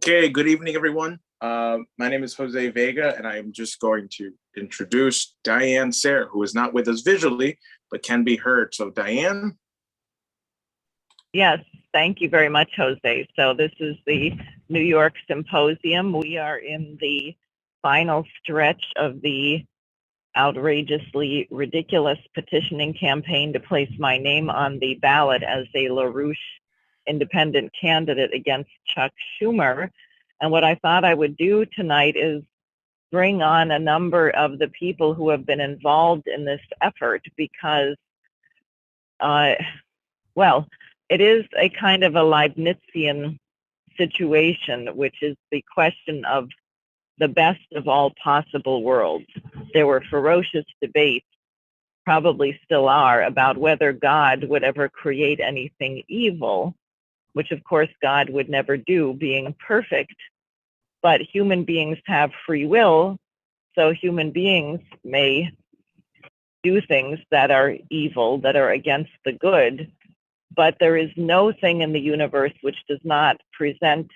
Okay, good evening, everyone. My name is Jose Vega, and I am just going to introduce Diane Sayre, who is not with us visually, but can be heard. So Diane? Yes, thank you very much, Jose. So this is the New York Symposium. We are in the final stretch of the outrageously ridiculous petitioning campaign to place my name on the ballot as a LaRouche independent candidate against Chuck Schumer. And what I thought I would do tonight is bring on a number of the people who have been involved in this effort because, well, it is a kind of a Leibnizian situation, which is the question of the best of all possible worlds. There were ferocious debates, probably still are, about whether God would ever create anything evil, which of course God would never do, being perfect. But human beings have free will, so human beings may do things that are evil, that are against the good, but there is no thing in the universe which does not present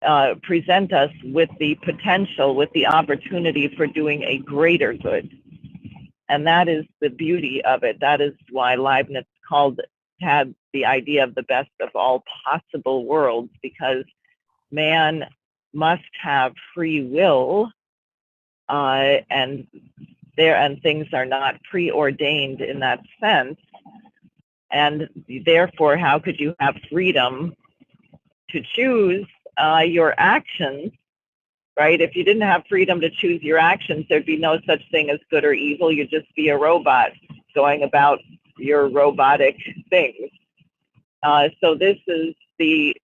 us with the potential, with the opportunity for doing a greater good. And that is the beauty of it. That is why Leibniz had the idea of the best of all possible worlds, because man must have free will, and things are not preordained in that sense. And therefore, how could you have freedom to choose your actions, right? If you didn't have freedom to choose your actions, there'd be no such thing as good or evil. You'd just be a robot going about your robotic things. So these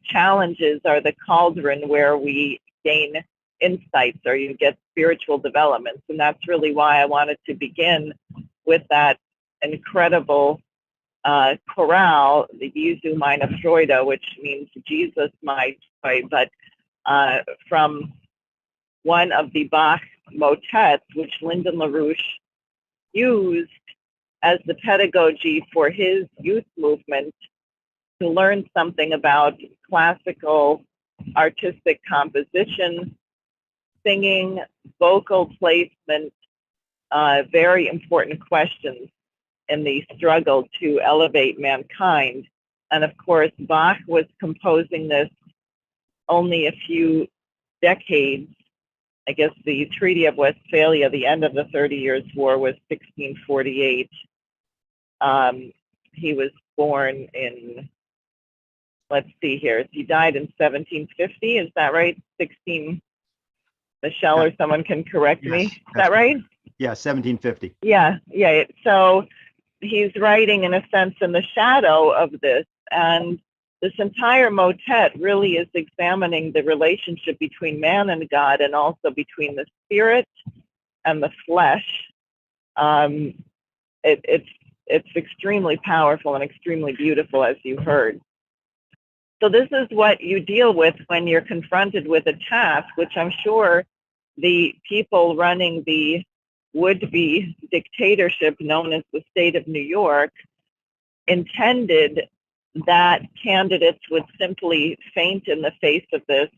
challenges are the cauldron where we gain insights, or you get spiritual developments. And that's really why I wanted to begin with that incredible chorale, the Jesu meine Freude, which means Jesus my joy, but from one of the Bach motets, which Lyndon LaRouche used as the pedagogy for his youth movement to learn something about classical artistic composition, singing, vocal placement, very important questions in the struggle to elevate mankind. And of course, Bach was composing this only a few decades. I guess the Treaty of Westphalia, the end of the 30 Years' War, was 1648. He was born in, let's see here, he died in 1750, is that right? Michelle or someone can correct me. Is that right? Yeah, 1750. Yeah. So he's writing, in a sense, in the shadow of this. And this entire motet really is examining the relationship between man and God, and also between the spirit and the flesh. It's extremely powerful and extremely beautiful, as you heard. So this is what you deal with when you're confronted with a task, which I'm sure the people running the would-be dictatorship known as the state of New York intended that candidates would simply faint in the face of this,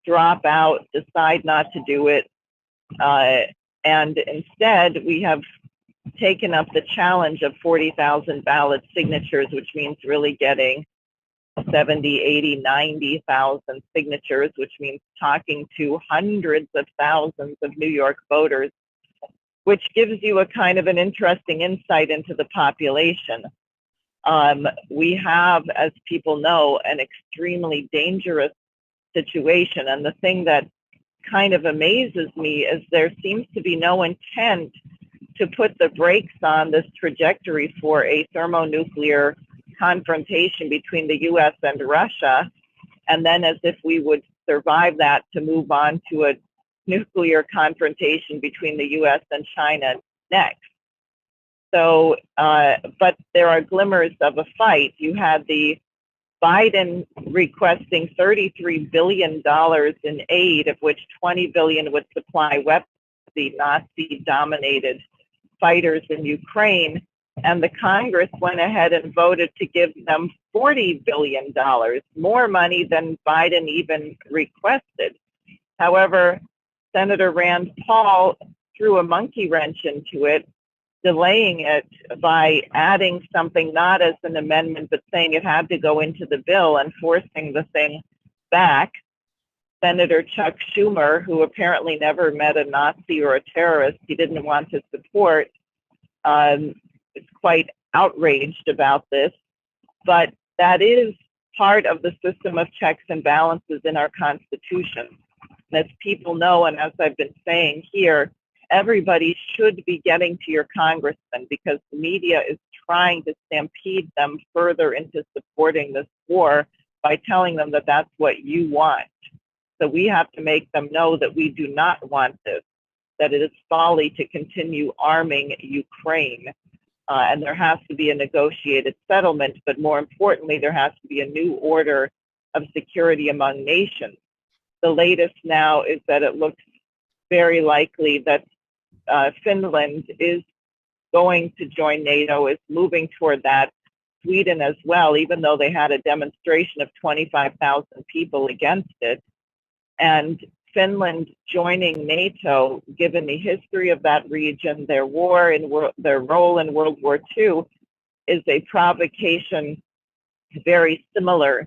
drop out, decide not to do it. And instead, we have taken up the challenge of 40,000 ballot signatures, which means really getting 70, 80, 90,000 signatures, which means talking to hundreds of thousands of New York voters, which gives you a kind of an interesting insight into the population. We have, as people know, an extremely dangerous situation. And the thing that kind of amazes me is there seems to be no intent to put the brakes on this trajectory for a thermonuclear confrontation between the US and Russia, and then as if we would survive that, to move on to a nuclear confrontation between the US and China next. So, but there are glimmers of a fight. You had the Biden requesting $33 billion in aid, of which $20 billion would supply weapons to the Nazi-dominated fighters in Ukraine. and the Congress went ahead and voted to give them $40 billion, more money than Biden even requested. However, Senator Rand Paul threw a monkey wrench into it, delaying it by adding something not as an amendment, but saying it had to go into the bill and forcing the thing back. Senator Chuck Schumer, who apparently never met a Nazi or a terrorist he didn't want to support, is quite outraged about this. But that is part of the system of checks and balances in our Constitution. And as people know, and as I've been saying here, everybody should be getting to your congressman, because the media is trying to stampede them further into supporting this war by telling them that that's what you want. So we have to make them know that we do not want this, that it is folly to continue arming Ukraine. And there has to be a negotiated settlement, but more importantly, there has to be a new order of security among nations. The latest now is that it looks very likely that Finland is going to join NATO, is moving toward that. Sweden as well, even though they had a demonstration of 25,000 people against it. And Finland joining NATO, given the history of that region, their role in World War II, is a provocation very similar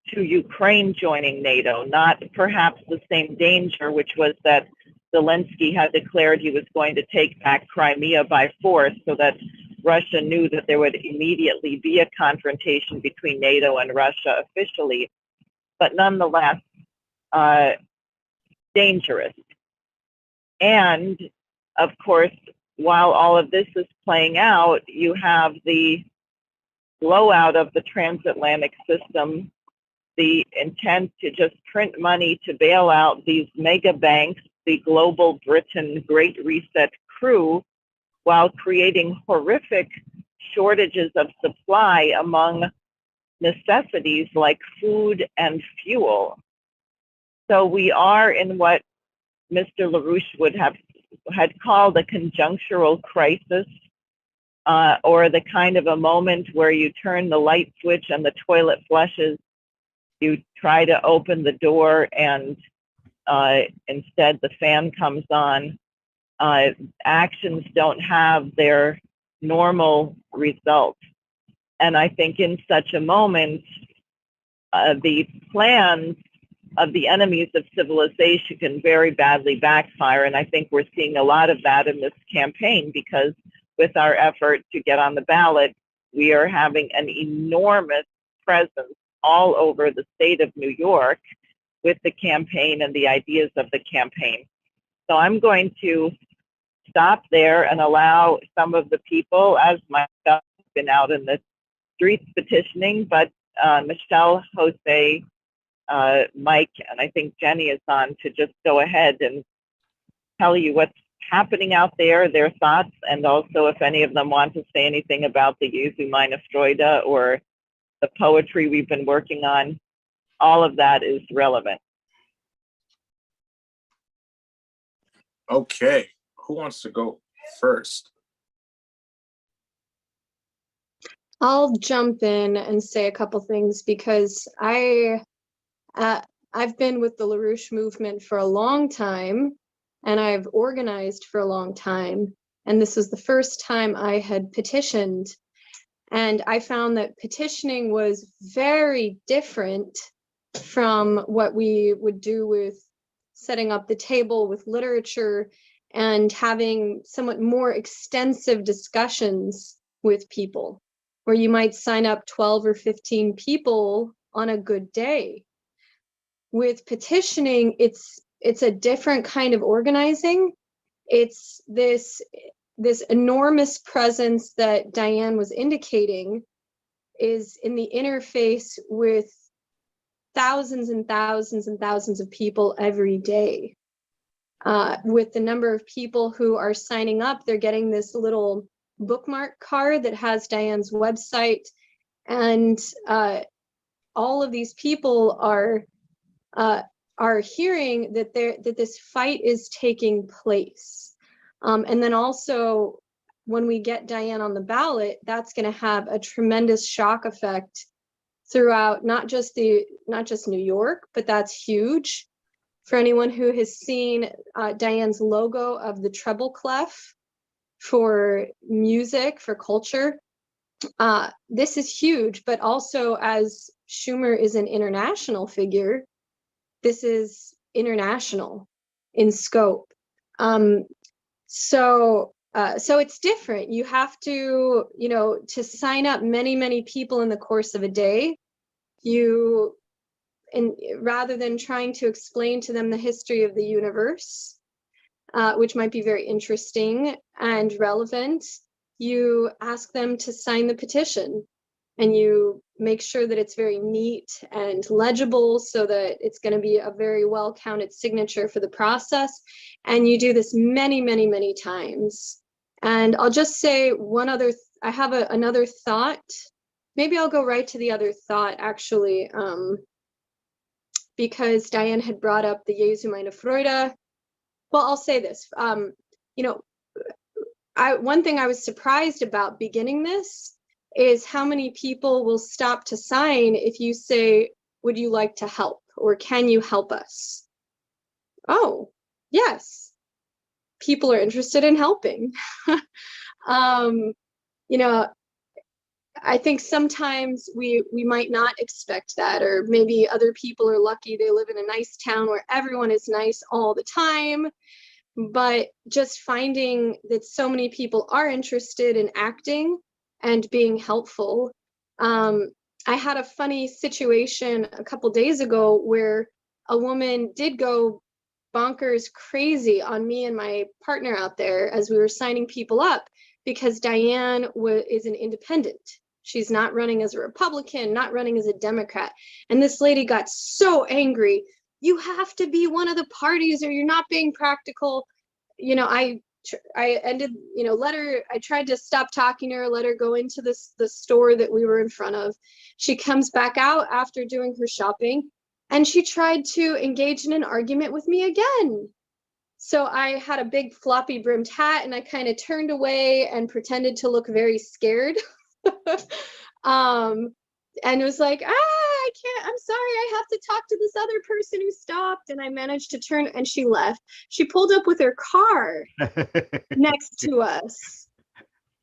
to Ukraine joining NATO, not perhaps the same danger, which was that Zelensky had declared he was going to take back Crimea by force, so that Russia knew that there would immediately be a confrontation between NATO and Russia officially, but nonetheless dangerous. And of course, while all of this is playing out, you have the blowout of the transatlantic system, the intent to just print money to bail out these mega banks, the global Britain Great Reset crew, while creating horrific shortages of supply among necessities like food and fuel. So we are in what Mr. LaRouche had called a conjunctural crisis, or the kind of a moment where you turn the light switch and the toilet flushes. You try to open the door and instead the fan comes on. Actions don't have their normal results. And I think in such a moment, the plans of the enemies of civilization can very badly backfire. And I think we're seeing a lot of that in this campaign, because with our effort to get on the ballot, we are having an enormous presence all over the state of New York with the campaign and the ideas of the campaign. So I'm going to stop there and allow some of the people, as myself, been out in the streets petitioning, but Michelle, Jose, Mike, and I think Jenny is on, to just go ahead and tell you what's happening out there, their thoughts, and also if any of them want to say anything about the Jesu meine Freude or the poetry we've been working on. All of that is relevant. Okay, who wants to go first? I'll jump in and say a couple things, because I've been with the LaRouche movement for a long time, and I've organized for a long time. And this was the first time I had petitioned. And I found that petitioning was very different from what we would do with setting up the table with literature and having somewhat more extensive discussions with people, where you might sign up 12 or 15 people on a good day. With petitioning, it's a different kind of organizing. It's this enormous presence that Diane was indicating is in the interface with thousands and thousands and thousands of people every day. With the number of people who are signing up, they're getting this little bookmark card that has Diane's website, and all of these people are hearing that this fight is taking place. And then also when we get Diane on the ballot, that's going to have a tremendous shock effect throughout not just New York, but that's huge. For anyone who has seen Diane's logo of the treble clef for music, for culture, this is huge. But also, as Schumer is an international figure, this is international in scope. So it's different. You have to, to sign up many people in the course of a day. And rather than trying to explain to them the history of the universe, which might be very interesting and relevant, you ask them to sign the petition, and you make sure that it's very neat and legible so that it's going to be a very well counted signature for the process. And you do this many times. And I'll just say one other, I have another thought. Maybe I'll go right to the other thought, actually, because Diane had brought up the Jesu meine Freude. Well, I'll say this. One thing I was surprised about beginning this is how many people will stop to sign if you say, would you like to help? Or can you help us? Oh, yes. People are interested in helping. I think sometimes we might not expect that, or maybe other people are lucky they live in a nice town where everyone is nice all the time. But just finding that so many people are interested in acting and being helpful. I had a funny situation a couple days ago where a woman did go bonkers crazy on me and my partner out there as we were signing people up, because Diane is an independent. She's not running as a Republican, not running as a Democrat. And this lady got so angry. You have to be one of the parties or you're not being practical. I ended, I tried to stop talking to her, let her go into the store that we were in front of. She comes back out after doing her shopping, and she tried to engage in an argument with me again. So I had a big floppy brimmed hat, and I kind of turned away and pretended to look very scared. And it was like, I can't, I'm sorry, I have to talk to this other person who stopped. And I managed to turn, and she left. She pulled up with her car next to us.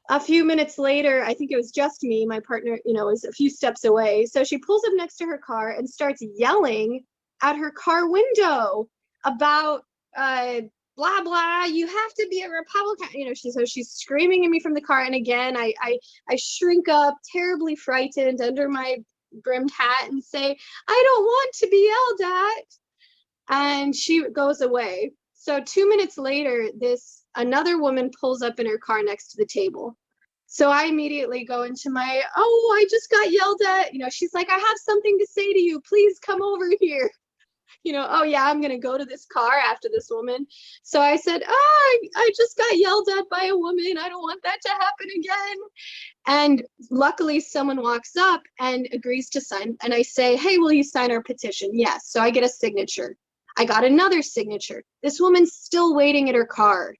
A few minutes later, I think it was just me, my partner, was a few steps away. So she pulls up next to her car and starts yelling at her car window about, blah, blah, you have to be a Republican. She's screaming at me from the car. And again, I shrink up, terribly frightened, under my brimmed hat, and say, I don't want to be yelled at. And she goes away. So 2 minutes later, another woman pulls up in her car next to the table. So I immediately go into I just got yelled at. She's like, I have something to say to you. Please come over here. Oh yeah, I'm going to go to this car after this woman. So I said, I just got yelled at by a woman. I don't want that to happen again. And luckily someone walks up and agrees to sign. And I say, hey, will you sign our petition? Yes. So I get a signature. I got another signature. This woman's still waiting at her car.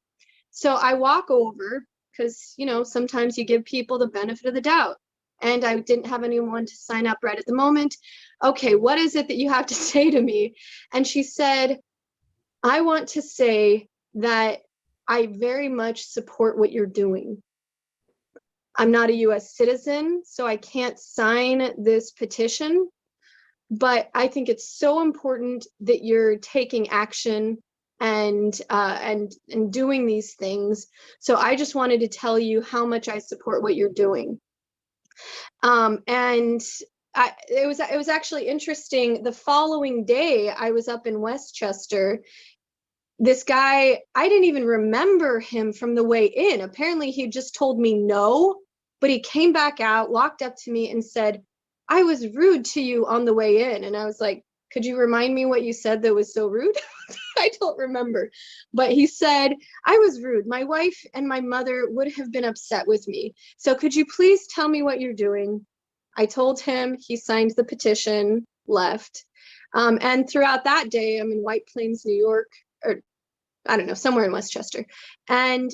So I walk over because, sometimes you give people the benefit of the doubt. And I didn't have anyone to sign up right at the moment. Okay, what is it that you have to say to me? And she said, I want to say that I very much support what you're doing. I'm not a US citizen, so I can't sign this petition, but I think it's so important that you're taking action and doing these things. So I just wanted to tell you how much I support what you're doing. And it was actually interesting. The following day, I was up in Westchester. This guy, I didn't even remember him from the way in. Apparently, he just told me no, but he came back out, walked up to me and said, I was rude to you on the way in. And I was like, could you remind me what you said that was so rude? I don't remember. But he said, I was rude. My wife and my mother would have been upset with me. So could you please tell me what you're doing? I told him, he signed the petition, left. And throughout that day, I'm in White Plains, New York, or I don't know, somewhere in Westchester. And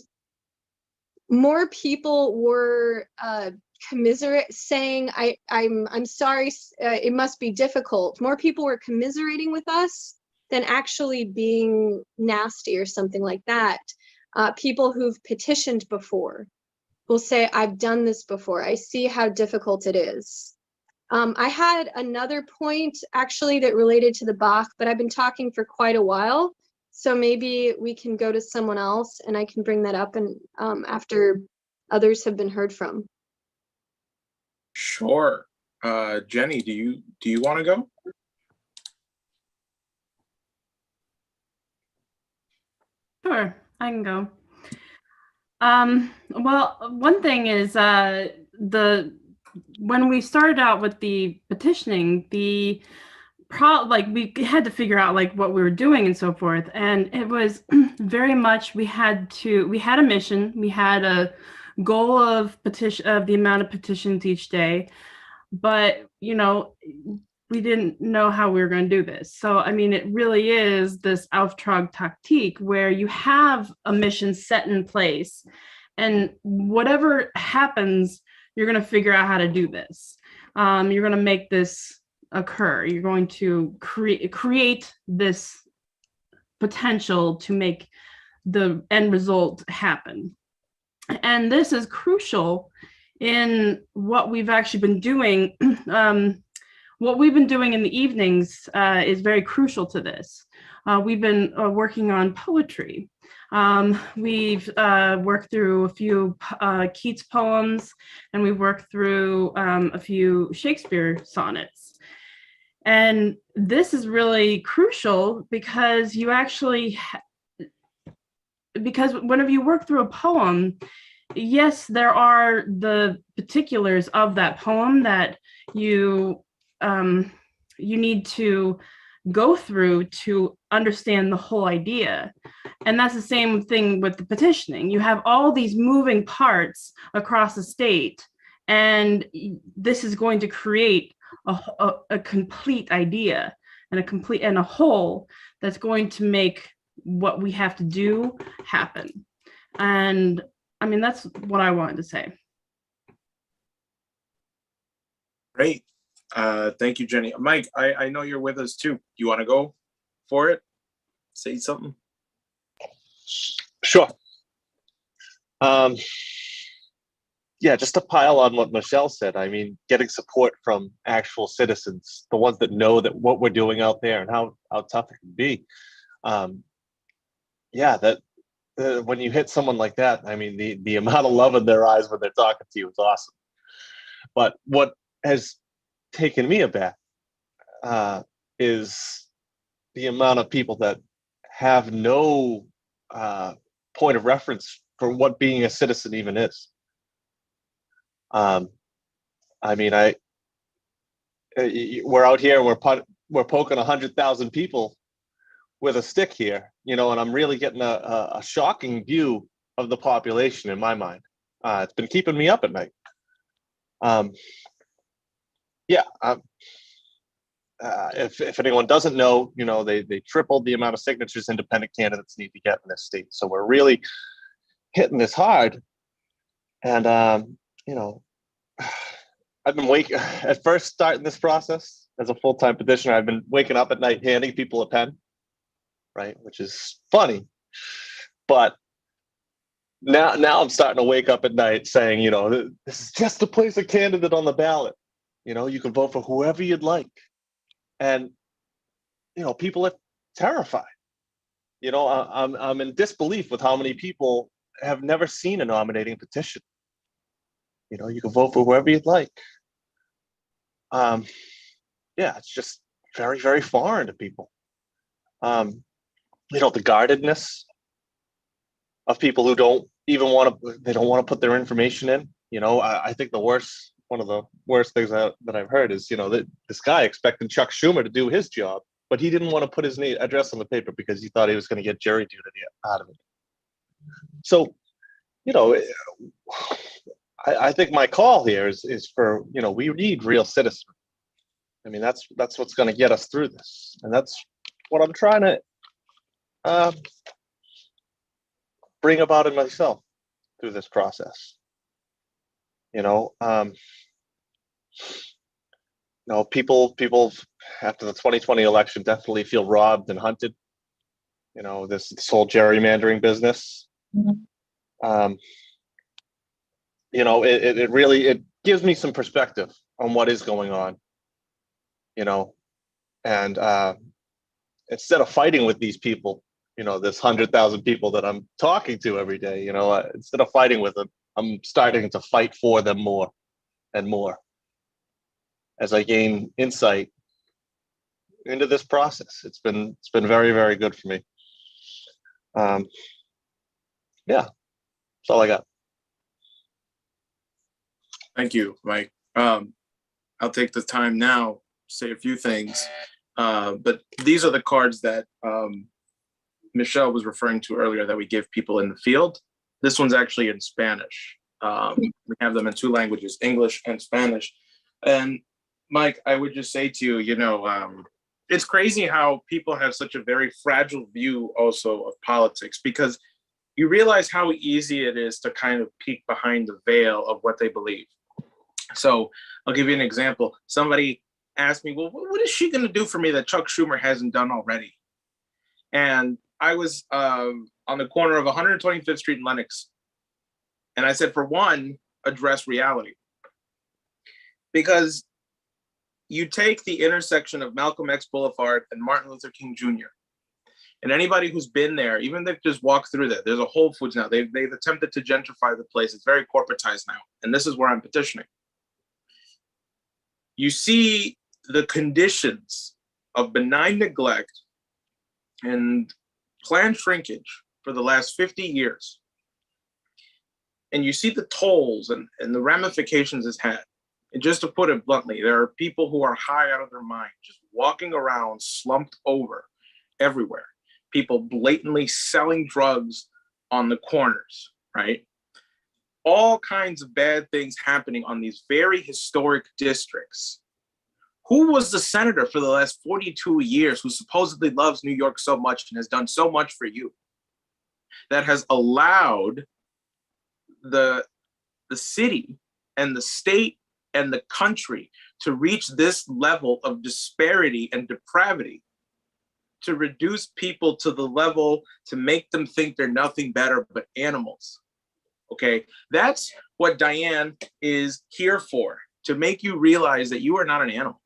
more people were commiserate, saying, I'm sorry, it must be difficult. More people were commiserating with us than actually being nasty or something like that. People who've petitioned before will say, I've done this before. I see how difficult it is. I had another point actually that related to the Bach, but I've been talking for quite a while. So maybe we can go to someone else and I can bring that up and after others have been heard from. Sure. Jenny, do you want to go? Sure, I can go. Well, one thing is when we started out with the petitioning, we had to figure out like what we were doing and so forth, and it was very much we had a mission, we had a goal of the amount of petitions each day, but we didn't know how we were going to do this. So, I mean, it really is this Auftragtaktik where you have a mission set in place and whatever happens, you're going to figure out how to do this. You're going to make this occur. You're going to create this potential to make the end result happen. And this is crucial in what we've actually been doing. What we've been doing in the evenings is very crucial to this. We've been working on poetry. We've worked through a few Keats poems, and we've worked through a few Shakespeare sonnets. And this is really crucial because you actually, because whenever you work through a poem, yes, there are the particulars of that poem that you need to go through to understand the whole idea. And that's the same thing with the petitioning. You have all these moving parts across the state, and this is going to create a complete idea and a whole that's going to make what we have to do happen. And I mean, that's what I wanted to say. Great. Thank you, Jenny. Mike, I know you're with us too. You want to go for it? Say something? Sure. Yeah, just to pile on what Michelle said, I mean, getting support from actual citizens, the ones that know that what we're doing out there and how tough it can be. Yeah, that when you hit someone like that, I mean, the amount of love in their eyes when they're talking to you is awesome. But what has taken me aback is the amount of people that have no point of reference for what being a citizen even is. I mean, we're out here and we're poking 100,000 people with a stick here, and I'm really getting a shocking view of the population in my mind. It's been keeping me up at night. If anyone doesn't know, they tripled the amount of signatures independent candidates need to get in this state. So we're really hitting this hard. And, I've been at first starting this process as a full-time petitioner, I've been waking up at night handing people a pen, right? Which is funny. But now I'm starting to wake up at night saying, this is just to place a candidate on the ballot. You can vote for whoever you'd like. And, people are terrified. I'm in disbelief with how many people have never seen a nominating petition. You can vote for whoever you'd like. It's just very, very foreign to people. The guardedness of people who don't want to put their information in. I think one of the worst things that I've heard is, that this guy expected Chuck Schumer to do his job, but he didn't want to put his address on the paper because he thought he was going to get jury duty out of it. So, I think my call here is for, we need real citizens. I mean, that's what's going to get us through this. And that's what I'm trying to bring about in myself. through this process. You know, people after the 2020 election definitely feel robbed and hunted. You know, this whole gerrymandering business. Mm-hmm. You know, it really gives me some perspective on what is going on. You know, and instead of fighting with these people, you know, this 100,000 people that I'm talking to every day, you know, instead of fighting with them, I'm starting to fight for them more and more as I gain insight into this process. It's been very, very good for me. Yeah, that's all I got. Thank you, Mike. I'll take the time now to say a few things, but these are the cards that Michelle was referring to earlier that we give people in the field. This one's actually in Spanish. We have them in two languages, English and Spanish. And Mike, I would just say to you, you know, it's crazy how people have such a very fragile view also of politics, because you realize how easy it is to kind of peek behind the veil of what they believe. So I'll give you an example. Somebody asked me, well, what is she going to do for me that Chuck Schumer hasn't done already? And I was on the corner of 125th Street and Lenox. And I said, for one, address reality. Because you take the intersection of Malcolm X Boulevard and Martin Luther King Jr. And anybody who's been there, even if they've just walked through there, there's a Whole Foods now. They've attempted to gentrify the place. It's very corporatized now. And this is where I'm petitioning. You see the conditions of benign neglect and planned shrinkage for the last 50 years. And you see the tolls and the ramifications it's had. And just to put it bluntly, there are people who are high out of their mind, just walking around slumped over everywhere. People blatantly selling drugs on the corners, right? All kinds of bad things happening on these very historic districts. Who was the senator for the last 42 years who supposedly loves New York so much and has done so much for you, that has allowed the city and the state and the country to reach this level of disparity and depravity, to reduce people to the level to make them think they're nothing better but animals? Okay, that's what Diane is here for, to make you realize that you are not an animal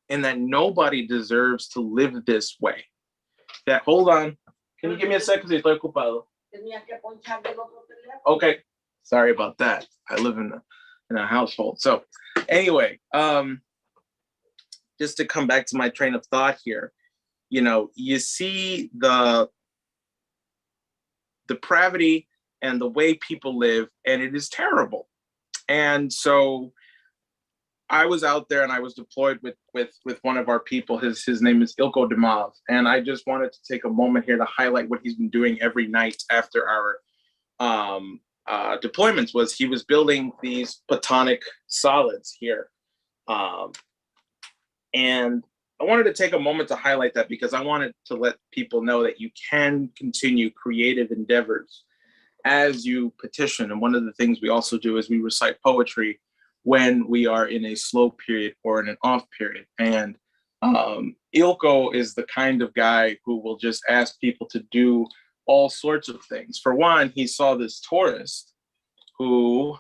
and that nobody deserves to live this way. That, hold on, can you give me a second? Estoy ocupado. Okay, sorry about that. I live in a household. So anyway, just to come back to my train of thought here, you know, you see the depravity and the way people live, and it is terrible. And so I was out there and I was deployed with one of our people. His name is Ilko Demav. And I just wanted to take a moment here to highlight what he's been doing every night after our deployments. Was he was building these platonic solids here. And I wanted to take a moment to highlight that, because I wanted to let people know that you can continue creative endeavors as you petition. And one of the things we also do is we recite poetry when we are in a slow period or in an off period. And Ilko is the kind of guy who will just ask people to do all sorts of things. For one, he saw this tourist who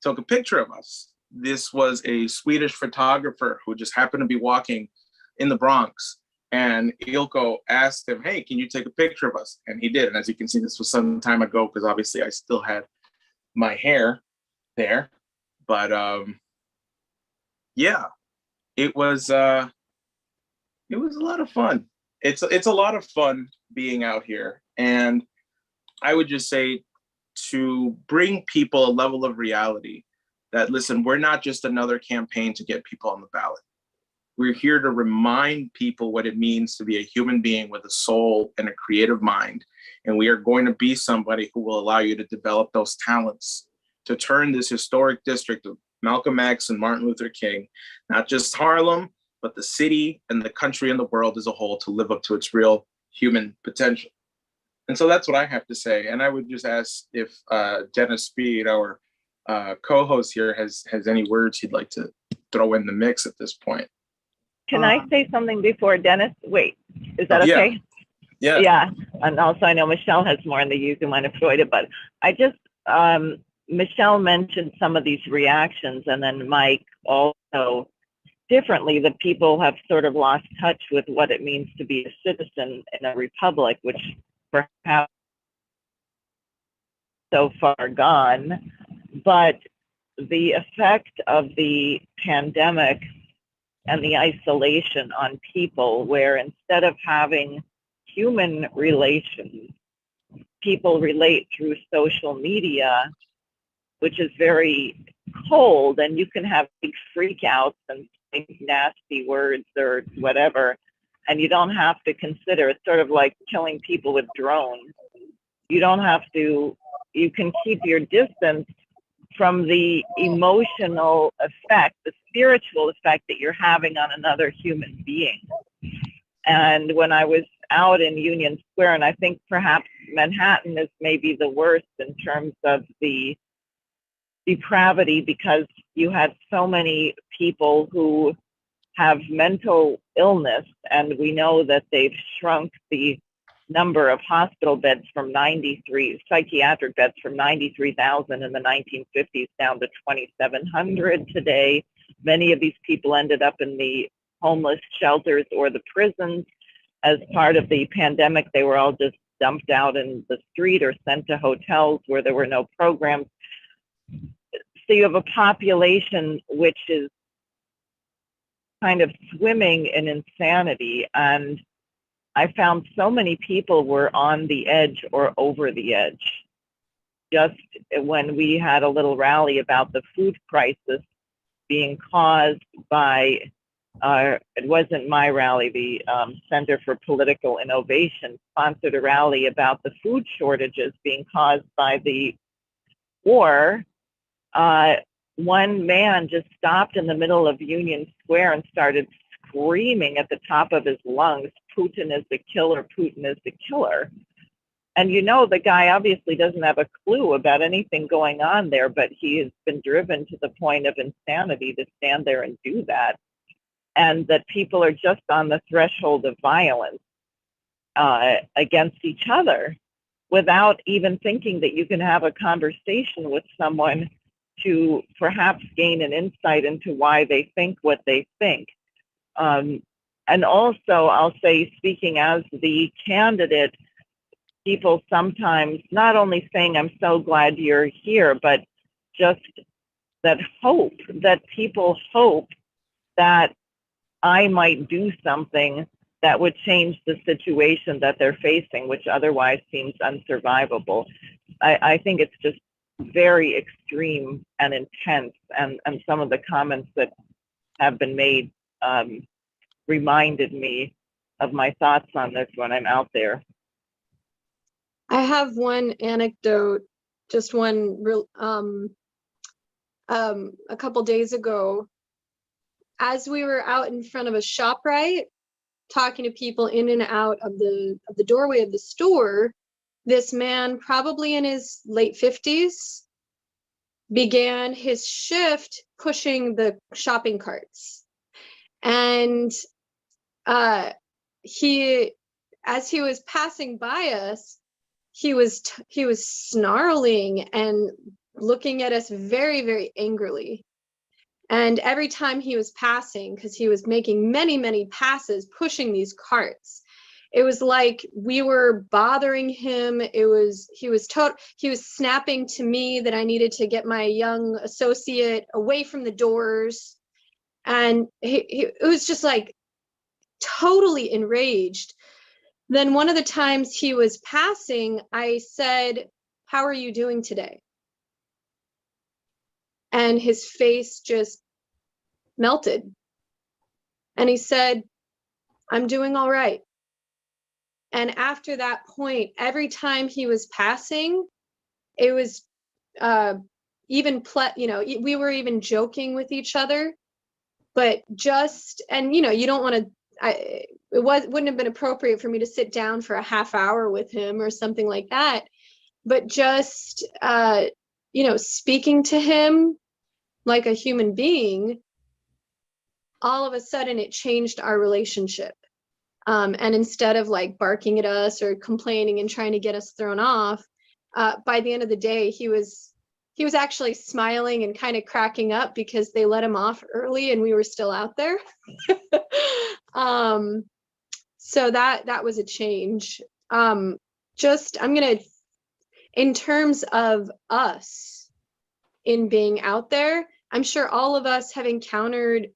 took a picture of us. This was a Swedish photographer who just happened to be walking in the Bronx. And Ilko asked him, hey, can you take a picture of us? And he did. And as you can see, this was some time ago, because obviously I still had my hair there. But yeah, it was a lot of fun. It's a lot of fun being out here. And I would just say, to bring people a level of reality that, listen, we're not just another campaign to get people on the ballot. We're here to remind people what it means to be a human being with a soul and a creative mind. And we are going to be somebody who will allow you to develop those talents to turn this historic district of Malcolm X and Martin Luther King, not just Harlem, but the city and the country and the world as a whole, to live up to its real human potential. And so that's what I have to say. And I would just ask if Dennis Speed, our co-host here, has any words he'd like to throw in the mix at this point. Can I say something before Dennis? Wait, is that okay? Yeah. Yeah. And also, I know Michelle has more in the Jung and Freud, but I just, Michelle mentioned some of these reactions, and then Mike also differently, that people have sort of lost touch with what it means to be a citizen in a republic, which perhaps so far gone. But the effect of the pandemic and the isolation on people, where instead of having human relations, people relate through social media, which is very cold, and you can have big freakouts and say nasty words or whatever, and you don't have to consider, it's sort of like killing people with drones. You don't have to, you can keep your distance from the emotional effect, the spiritual effect that you're having on another human being. And when I was out in Union Square, and I think perhaps Manhattan is maybe the worst in terms of the depravity, because you had so many people who have mental illness, and we know that they've shrunk the number of hospital beds from 93, psychiatric beds from 93,000 in the 1950s down to 2,700 today. Many of these people ended up in the homeless shelters or the prisons. As part of the pandemic, they were all just dumped out in the street or sent to hotels where there were no programs. So you have a population which is kind of swimming in insanity. And I found so many people were on the edge or over the edge. Just when we had a little rally about the food crisis being caused by, it wasn't my rally, the Center for Political Innovation sponsored a rally about the food shortages being caused by the war. One man just stopped in the middle of Union Square and started screaming at the top of his lungs, "Putin is the killer, Putin is the killer." And you know, the guy obviously doesn't have a clue about anything going on there, but he has been driven to the point of insanity to stand there and do that. And that people are just on the threshold of violence against each other without even thinking that you can have a conversation with someone to perhaps gain an insight into why they think what they think. And also, I'll say, speaking as the candidate, people sometimes not only saying, "I'm so glad you're here," but just that hope, that people hope that I might do something that would change the situation that they're facing, which otherwise seems unsurvivable. I think it's just very extreme and intense, and some of the comments that have been made reminded me of my thoughts on this when I'm out there. I have one anecdote, just one real, a couple days ago, as we were out in front of a ShopRite, talking to people in and out of the doorway of the store, this man, probably in his late 50s, began his shift pushing the shopping carts. And as he was passing by us, he was snarling and looking at us very, very angrily. And every time he was passing, because he was making many, many passes, pushing these carts, it was like we were bothering him. He was snapping to me that I needed to get my young associate away from the doors. And it was just like totally enraged. Then one of the times he was passing, I said, "How are you doing today?" And his face just melted. And he said, "I'm doing all right." And after that point, every time he was passing, it was we were even joking with each other, but just, and you don't want to, wouldn't have been appropriate for me to sit down for a half hour with him or something like that. But just, speaking to him like a human being, all of a sudden it changed our relationship. And instead of like barking at us or complaining and trying to get us thrown off, by the end of the day, he was actually smiling and kind of cracking up because they let him off early and we were still out there. So that was a change. In terms of us in being out there, I'm sure all of us have encountered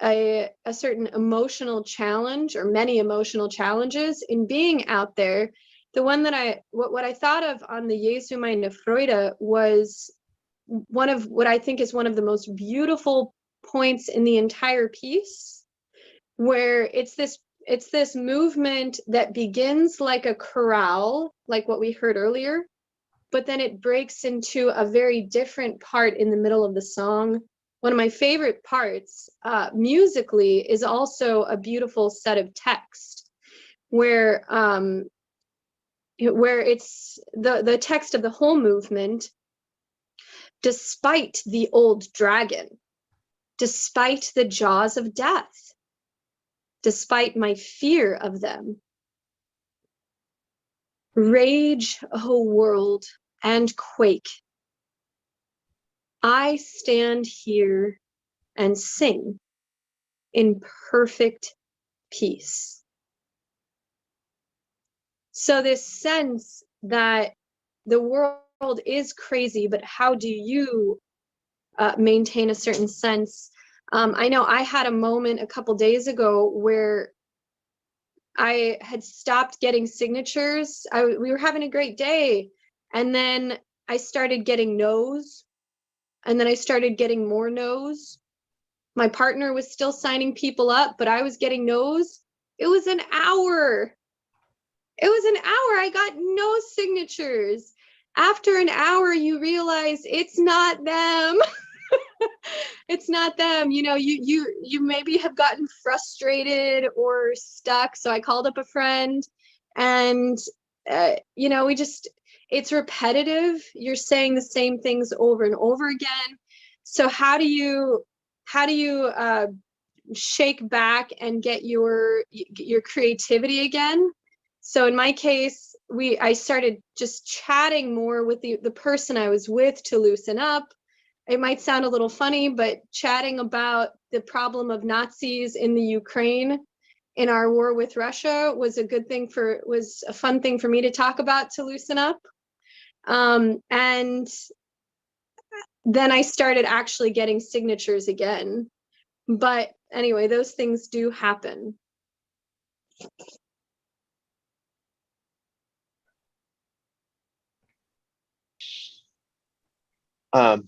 a certain emotional challenge or many emotional challenges in being out there. The one that what I thought of on the Jesu meine Freude was one of what I think is one of the most beautiful points in the entire piece, where it's this movement that begins like a chorale, like what we heard earlier, but then it breaks into a very different part in the middle of the song. One of my favorite parts musically is also a beautiful set of text where it's the text of the whole movement. Despite the old dragon, despite the jaws of death, despite my fear of them, rage, O world, and quake. I stand here and sing in perfect peace. So this sense that the world is crazy, but how do you maintain a certain sense? I know I had a moment a couple days ago where I had stopped getting signatures. We were having a great day, and then I started getting no's, and then I started getting more no's. My partner was still signing people up, but I was getting no's. It was an hour. I got no signatures. After an hour, you realize it's not them. It's not them. You maybe have gotten frustrated or stuck. So I called up a friend, and it's repetitive. You're saying the same things over and over again. So how do you shake back and get your creativity again? So in my case, I started just chatting more with the person I was with to loosen up. It might sound a little funny, but chatting about the problem of Nazis in the Ukraine in our war with Russia was a fun thing for me to talk about to loosen up. And then I started actually getting signatures again. But anyway, those things do happen. I'm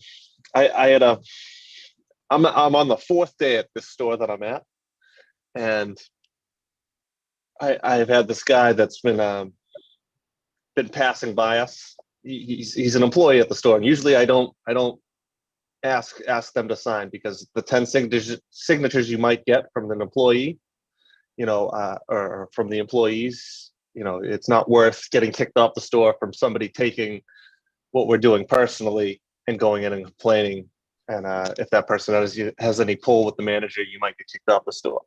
on the fourth day at this store that I'm at, and I've had this guy that's been passing by us. He's an employee at the store, and usually I don't ask them to sign, because the 10 signatures you might get from an employee, or from the employees, it's not worth getting kicked off the store from somebody taking what we're doing personally and going in and complaining. And if that person has any pull with the manager, you might get kicked off the store.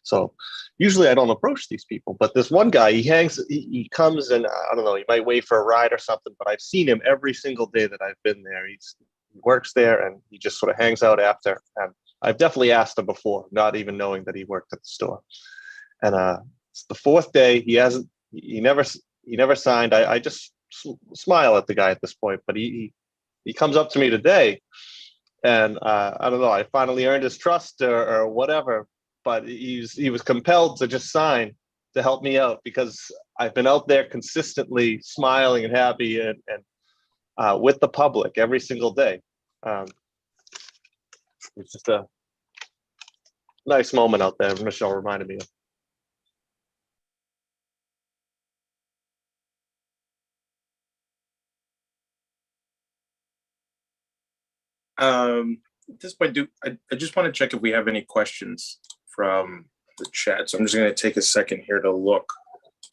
So usually I don't approach these people, but this one guy, he comes and I don't know, he might wait for a ride or something, but I've seen him every single day that I've been there. He works there, and he just sort of hangs out after. And I've definitely asked him before, not even knowing that he worked at the store. And it's the fourth day. He never signed. I just smile at the guy at this point, but he comes up to me today, and I don't know, I finally earned his trust or whatever, but he was compelled to just sign to help me out, because I've been out there consistently smiling and happy and with the public every single day. It's just a nice moment out there. Michelle reminded me of. At this point, I just want to check if we have any questions from the chat. So I'm just going to take a second here to look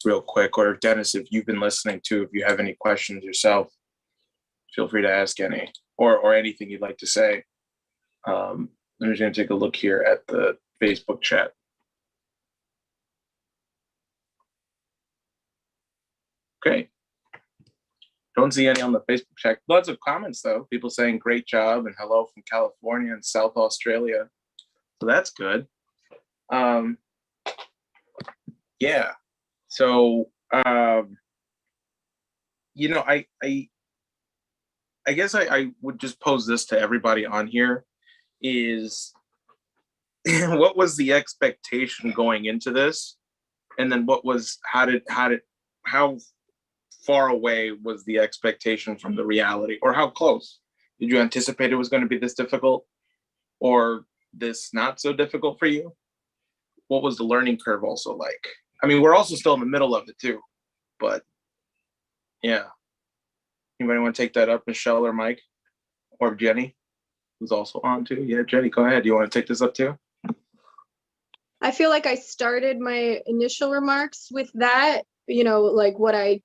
real quick. Or Dennis, if you've been listening too, if you have any questions yourself, feel free to ask any or anything you'd like to say. I'm just going to take a look here at the Facebook chat. Okay. Don't see any on the Facebook chat. Lots of comments though. People saying great job and hello from California and South Australia. So that's good. Yeah. So you know, I guess I would just pose this to everybody on here is what was the expectation going into this? And then what was how far away was the expectation from the reality, or how close? Did you anticipate it was going to be this difficult or this not so difficult for you? What was the learning curve also like? I mean, we're also still in the middle of it too, but yeah. Anybody want to take that up, Michelle or Mike or Jenny, who's also on too? Yeah, Jenny, go ahead. You want to take this up too? I feel like I started my initial remarks with that, you know, like what I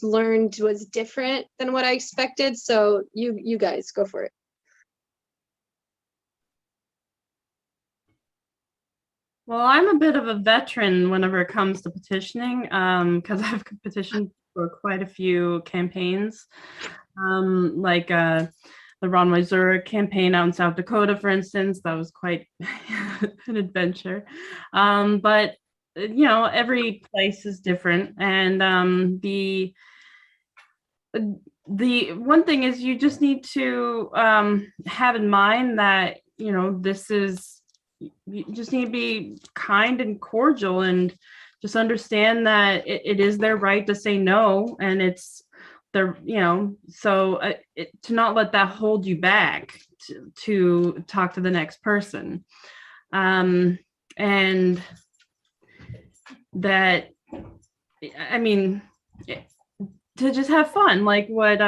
learned was different than what I expected. So you guys go for it. Well, I'm a bit of a veteran whenever it comes to petitioning, because I've petitioned for quite a few campaigns, like the Ron Wyzura campaign out in South Dakota, for instance. That was quite an adventure. But you know, every place is different, and the one thing is you just need to have in mind that, you know, you just need to be kind and cordial and just understand that it is their right to say no, and it's their, you know, so to not let that hold you back to talk to the next person, and that, I mean, to just have fun, like what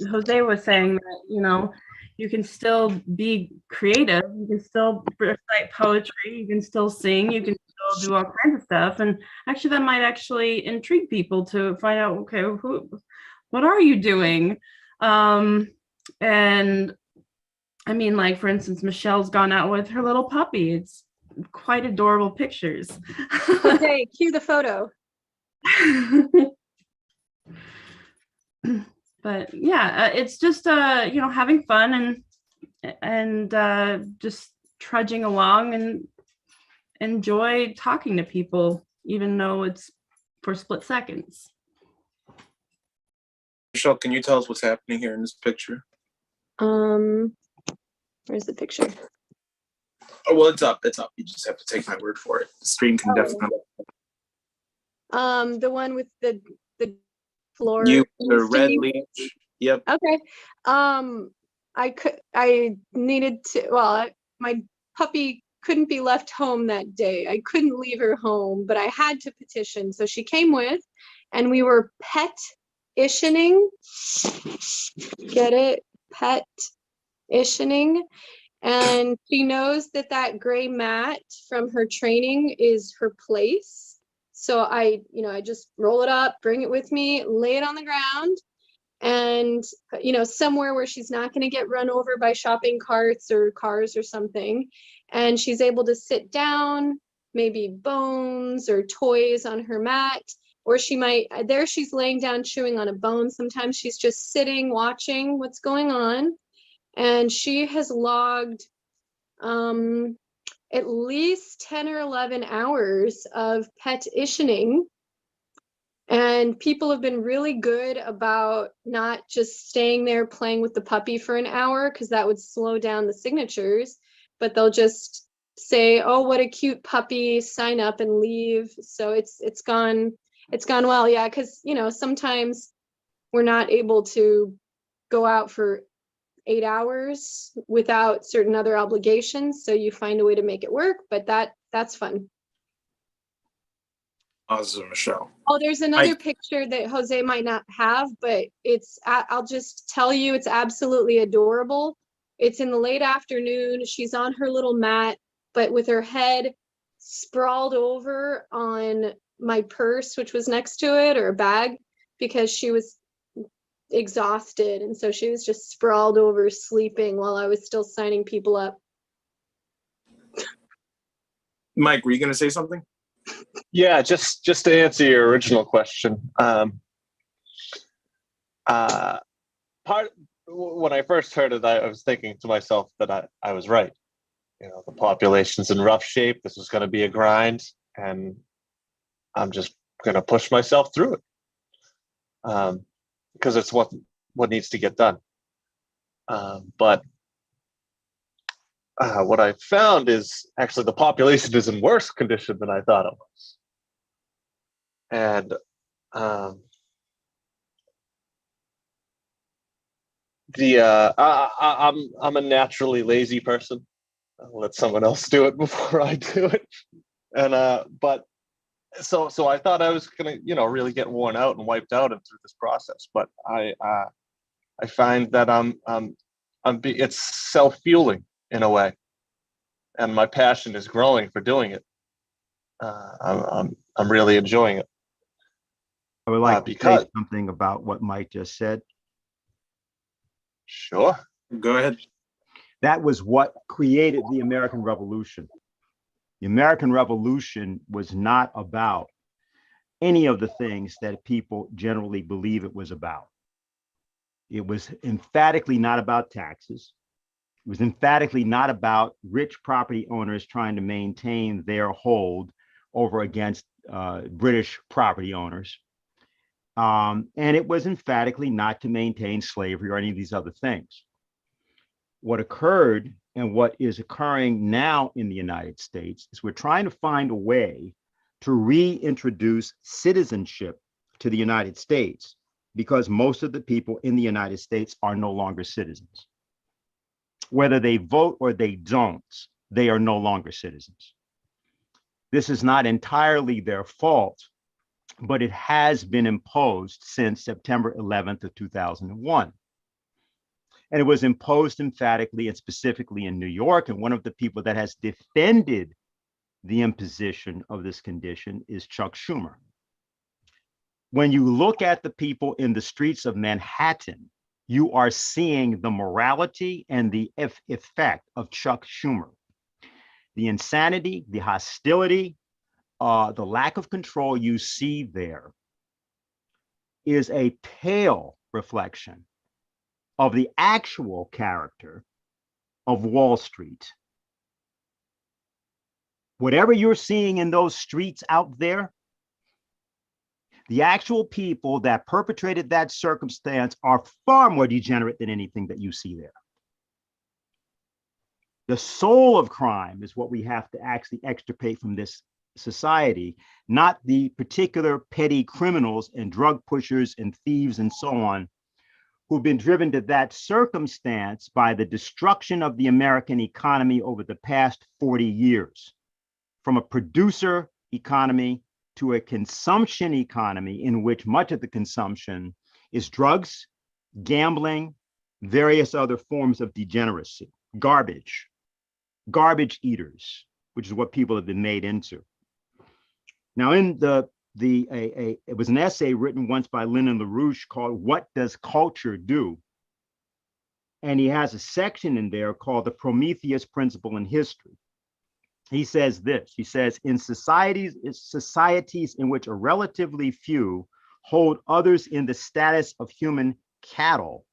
Jose was saying, that, you know, you can still be creative, you can still recite poetry, you can still sing, you can still do all kinds of stuff, and actually that might actually intrigue people to find out, okay, what are you doing? And I mean, like, for instance, Michelle's gone out with her little puppy. It's quite adorable pictures. Okay, cue the photo. But yeah, it's just you know, having fun and just trudging along and enjoy talking to people, even though it's for split seconds. Michelle, can you tell us what's happening here in this picture? Where's the picture? Oh, well, it's up. It's up. You just have to take my word for it. The screen can definitely. The one with the floor. The red leech. Yep. Okay. I needed to, well, my puppy couldn't be left home that day. I couldn't leave her home, but I had to petition. So she came with, and we were pet-itioning. Get it? Pet-itioning. And she knows that gray mat from her training is her place. So I just roll it up, bring it with me, lay it on the ground, and, you know, somewhere where she's not going to get run over by shopping carts or cars or something. And she's able to sit down, maybe bones or toys on her mat, or she's laying down chewing on a bone. Sometimes she's just sitting, watching what's going on. And she has logged at least 10 or 11 hours of pet-itioning. And people have been really good about not just staying there playing with the puppy for an hour, because that would slow down the signatures, but they'll just say, oh, what a cute puppy, sign up and leave. So it's gone well. Yeah, because, you know, sometimes we're not able to go out for 8 hours without certain other obligations, so you find a way to make it work, but that's fun. Awesome, Michelle. Oh, there's another picture that Jose might not have, but I'll just tell you, it's absolutely adorable. It's in the late afternoon. She's on her little mat. but with her head sprawled over on my purse, which was next to it, or a bag, because she was exhausted. And so she was just sprawled over sleeping while I was still signing people up. Mike, were you going to say something? Yeah, just to answer your original question. When I first heard it, I was thinking to myself that I was right. You know, the population's in rough shape. This is going to be a grind, and I'm just going to push myself through it, because it's what needs to get done. But what I found is actually the population is in worse condition than I thought it was, and I'm a naturally lazy person. I'll let someone else do it before I do it, and but so I thought I was gonna really get worn out and wiped out through this process, but I find that it's self-fueling in a way, and my passion is growing for doing it. I'm really enjoying it. I would like to because say something about what Mike just said. Sure. Go ahead. That was what created the American Revolution. The American Revolution was not about any of the things that people generally believe it was about. It was emphatically not about taxes. It was emphatically not about rich property owners trying to maintain their hold over against British property owners. And it was emphatically not to maintain slavery or any of these other things. What occurred and what is occurring now in the United States is we're trying to find a way to reintroduce citizenship to the United States, because most of the people in the United States are no longer citizens. Whether they vote or they don't, they are no longer citizens. This is not entirely their fault, but it has been imposed since September 11th of 2001. And it was imposed emphatically and specifically in New York. And one of the people that has defended the imposition of this condition is Chuck Schumer. When you look at the people in the streets of Manhattan, you are seeing the morality and the effect of Chuck Schumer. The insanity, the hostility, the lack of control you see there is a pale reflection of the actual character of Wall Street. Whatever you're seeing in those streets out there, the actual people that perpetrated that circumstance are far more degenerate than anything that you see there. The soul of crime is what we have to actually extirpate from this society, not the particular petty criminals and drug pushers and thieves and so on, who've been driven to that circumstance by the destruction of the American economy over the past 40 years, from a producer economy to a consumption economy in which much of the consumption is drugs, gambling, various other forms of degeneracy, garbage eaters, which is what people have been made into. Now, in it was an essay written once by Lyndon LaRouche called "What Does Culture Do?" And he has a section in there called the Prometheus Principle in History. He says this, he says, in societies in which a relatively few hold others in the status of human cattle,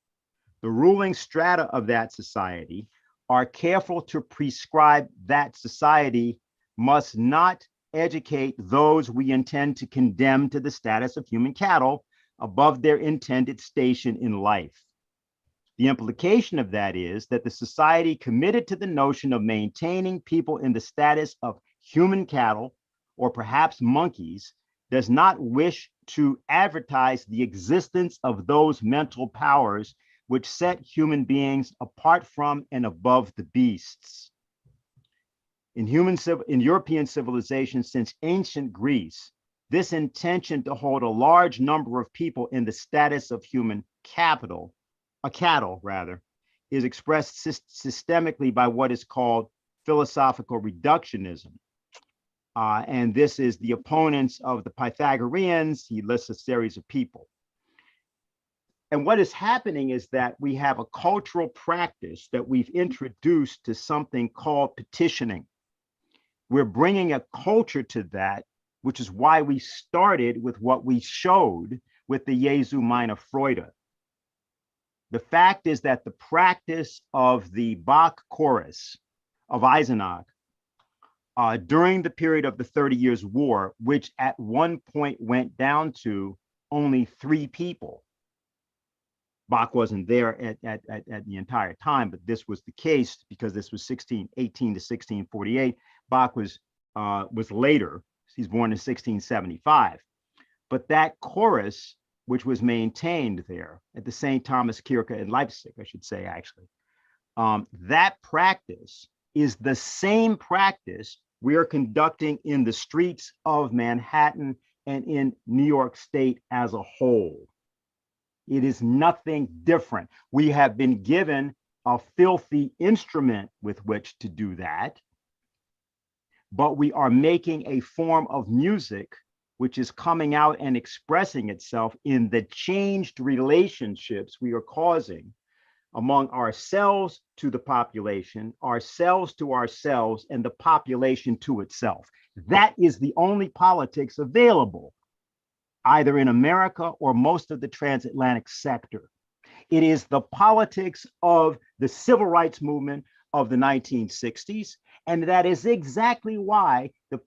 the ruling strata of that society are careful to prescribe that society must not educate those we intend to condemn to the status of human cattle above their intended station in life. The implication of that is that the society committed to the notion of maintaining people in the status of human cattle, or perhaps monkeys, does not wish to advertise the existence of those mental powers which set human beings apart from and above the beasts. In European civilization since ancient Greece, this intention to hold a large number of people in the status of human cattle, is expressed systemically by what is called philosophical reductionism. And this is the opponents of the Pythagoreans. He lists a series of people. And what is happening is that we have a cultural practice that we've introduced to something called petitioning. We're bringing a culture to that, which is why we started with what we showed with the Jesu meine Freude. The fact is that the practice of the Bach chorus of Eisenach during the period of the 30 Years' War, which at one point went down to only 3 people. Bach wasn't there at the entire time, but this was the case because this was 1618 to 1648. Bach was later. He's born in 1675. But that chorus, which was maintained there at the St. Thomas Kirche in Leipzig, I should say, actually, that practice is the same practice we are conducting in the streets of Manhattan and in New York State as a whole. It is nothing different. We have been given a filthy instrument with which to do that, but we are making a form of music which is coming out and expressing itself in the changed relationships we are causing among ourselves to the population, ourselves to ourselves, and the population to itself. That is the only politics available, either in America or most of the transatlantic sector. It is the politics of the civil rights movement of the 1960s. And that is exactly why the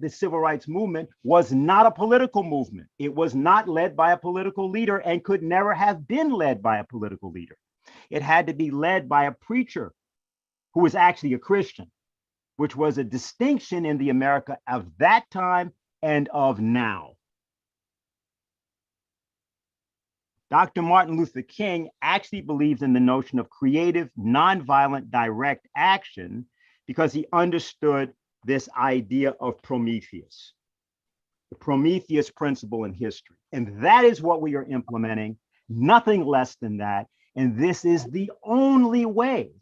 civil rights movement was not a political movement. It was not led by a political leader and could never have been led by a political leader. It had to be led by a preacher who was actually a Christian, which was a distinction in the America of that time and of now. Dr. Martin Luther King actually believes in the notion of creative, nonviolent, direct action because he understood this idea of Prometheus, the Prometheus principle in history. And that is what we are implementing, nothing less than that. And this is the only way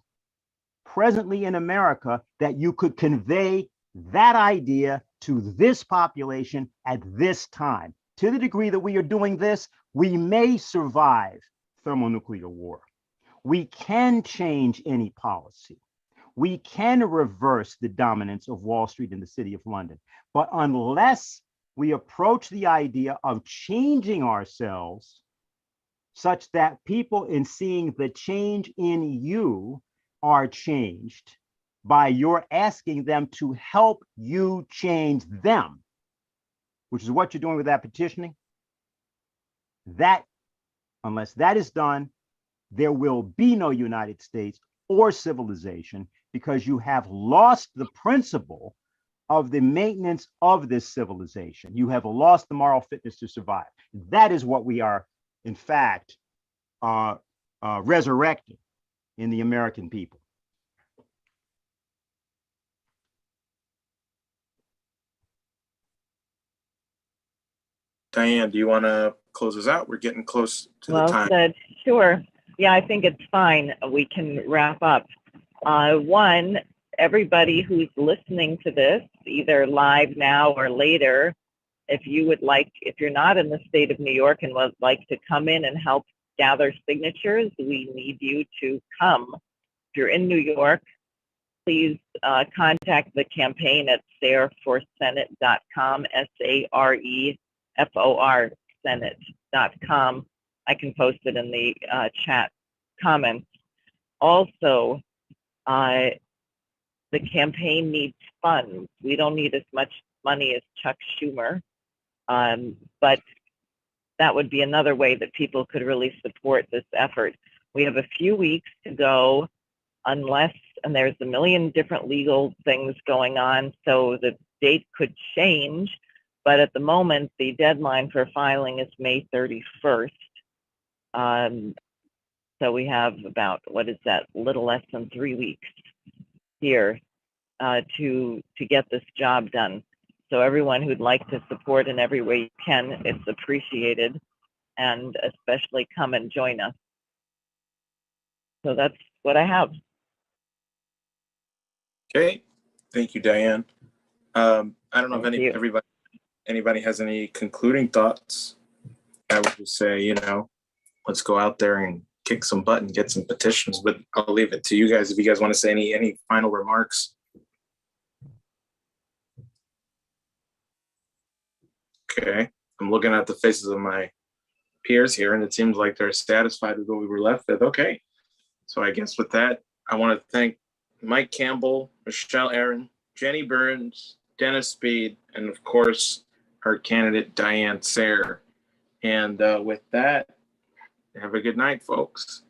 presently in America that you could convey that idea to this population at this time. To the degree that we are doing this, we may survive thermonuclear war. We can change any policy. We can reverse the dominance of Wall Street in the City of London. But unless we approach the idea of changing ourselves such that people, in seeing the change in you, are changed by your asking them to help you change them, which is what you're doing with that petitioning, that, unless that is done, there will be no United States or civilization, because you have lost the principle of the maintenance of this civilization. You have lost the moral fitness to survive. That is what we are, in fact, resurrecting in the American people. Diane, do you want to close us out? We're getting close to the time. Well said. Sure. Yeah, I think it's fine. We can wrap up. One, everybody who's listening to this, either live now or later, if you would like, if you're not in the state of New York and would like to come in and help gather signatures, we need you to come. If you're in New York, please contact the campaign at sareforsenate.com, SAREFOR Senate.com. I can post it in the chat comments. Also, the campaign needs funds. We don't need as much money as Chuck Schumer, but that would be another way that people could really support this effort. We have a few weeks to go, unless, and there's a million different legal things going on, so the date could change, but at the moment, the deadline for filing is May 31st. So we have about, what is that, little less than 3 weeks here to get this job done. So everyone who'd like to support in every way you can, it's appreciated, and especially come and join us. So that's what I have. Okay, thank you, Diane. I don't know Thank if you. anybody has any concluding thoughts. I would just say, let's go out there and kick some butt and get some petitions, but I'll leave it to you guys if you guys want to say any final remarks. Okay, I'm looking at the faces of my peers here, and it seems like they're satisfied with what we were left with. Okay, so I guess with that, I want to thank Mike Campbell, Michelle Aaron, Jenny Burns, Dennis Speed, and of course, our candidate, Diane Sayre. And with that, have a good night, folks.